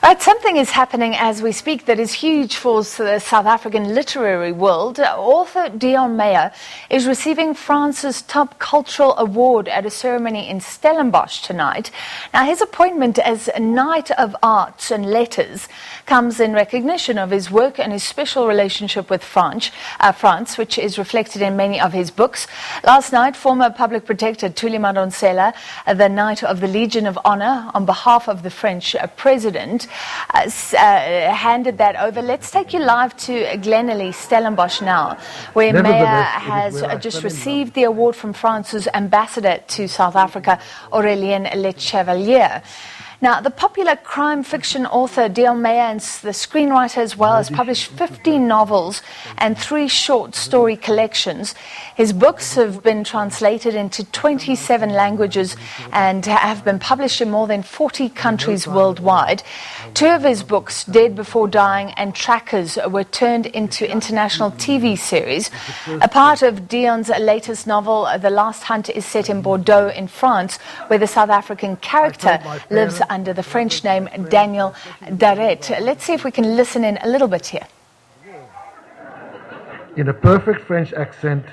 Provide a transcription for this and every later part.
Right, something is happening as we speak that is huge for the South African literary world. Author Deon Meyer is receiving France's top cultural award at a ceremony in Stellenbosch tonight. Now, his appointment as a Knight of Arts and Letters comes in recognition of his work and his special relationship with France, which is reflected in many of his books. Last night, former Public Protector Thuli Madonsela, the Knight of the Legion of Honor, on behalf of the French President, handed that over. Let's take you live to Glenelly, Stellenbosch now, where Meyer has just received the award from France's ambassador to South Africa, Aurélien Lechevallier. Now, the popular crime fiction author Deon Meyer, and the screenwriter as well, has published 15 novels and 3 short story collections. His books have been translated into 27 languages and have been published in more than 40 countries worldwide. 2 of his books, Dead Before Dying and Trackers, were turned into international TV series. A part of Deon's latest novel, The Last Hunt, is set in Bordeaux in France, where the South African character lives under the French name Daniel Daret. Let's see if we can listen in a little bit here. In a perfect French accent,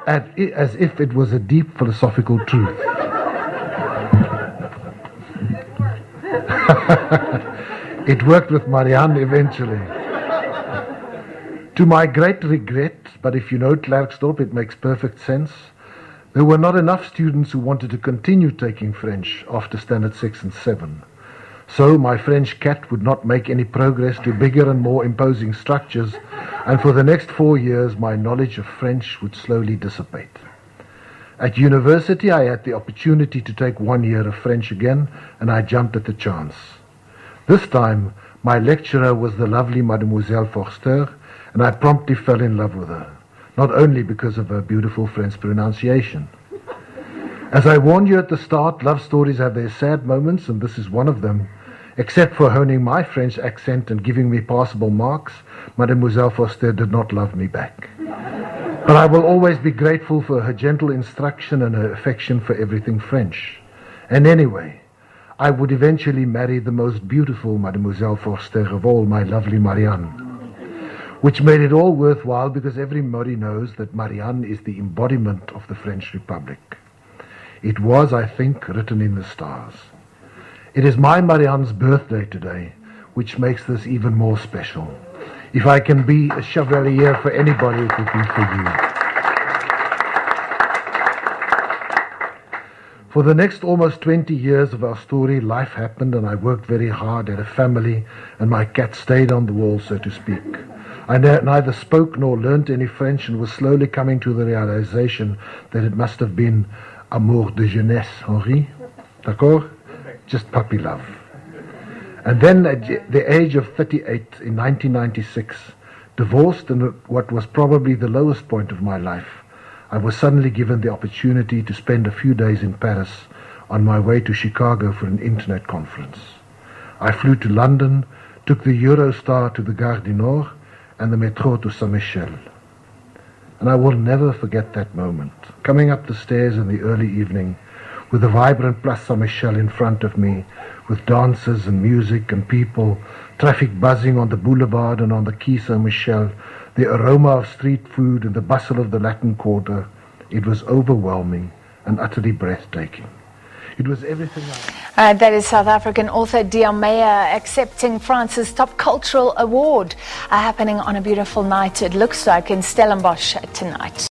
as if it was a deep philosophical truth. It worked with Marianne eventually. To my great regret, but if you know Klerksdorp, it makes perfect sense, there were not enough students who wanted to continue taking French after standard 6 and 7. So my French cat would not make any progress to bigger and more imposing structures, and for the next 4 years my knowledge of French would slowly dissipate. At university I had the opportunity to take 1 year of French again, and I jumped at the chance. This time my lecturer was the lovely Mademoiselle Forster, and I promptly fell in love with her. Not only because of her beautiful French pronunciation. As I warned you at the start, love stories have their sad moments, and this is one of them. Except for honing my French accent and giving me passable marks, Mademoiselle Forster did not love me back. But I will always be grateful for her gentle instruction and her affection for everything French. And anyway, I would eventually marry the most beautiful Mademoiselle Forster of all, my lovely Marianne. Which made it all worthwhile, because everybody knows that Marianne is the embodiment of the French Republic. It was, I think, written in the stars. It is my Marianne's birthday today, which makes this even more special. If I can be a chevalier for anybody, it would be for you. For the next almost 20 years of our story, life happened, and I worked very hard, had a family, and my cat stayed on the wall, so to speak. I neither spoke nor learnt any French, and was slowly coming to the realization that it must have been amour de jeunesse, Henri, d'accord? Just puppy love. And then at the age of 38, in 1996, divorced and at what was probably the lowest point of my life, I was suddenly given the opportunity to spend a few days in Paris on my way to Chicago for an internet conference. I flew to London, took the Eurostar to the Gare du Nord, and the metro to Saint-Michel. And I will never forget that moment, coming up the stairs in the early evening with the vibrant Place Saint-Michel in front of me, with dancers and music and people, traffic buzzing on the boulevard and on the Quai Saint-Michel, the aroma of street food and the bustle of the Latin Quarter. It was overwhelming and utterly breathtaking. It was everything that is South African author Deon Meyer accepting France's top cultural award, happening on a beautiful night, it looks like, in Stellenbosch tonight.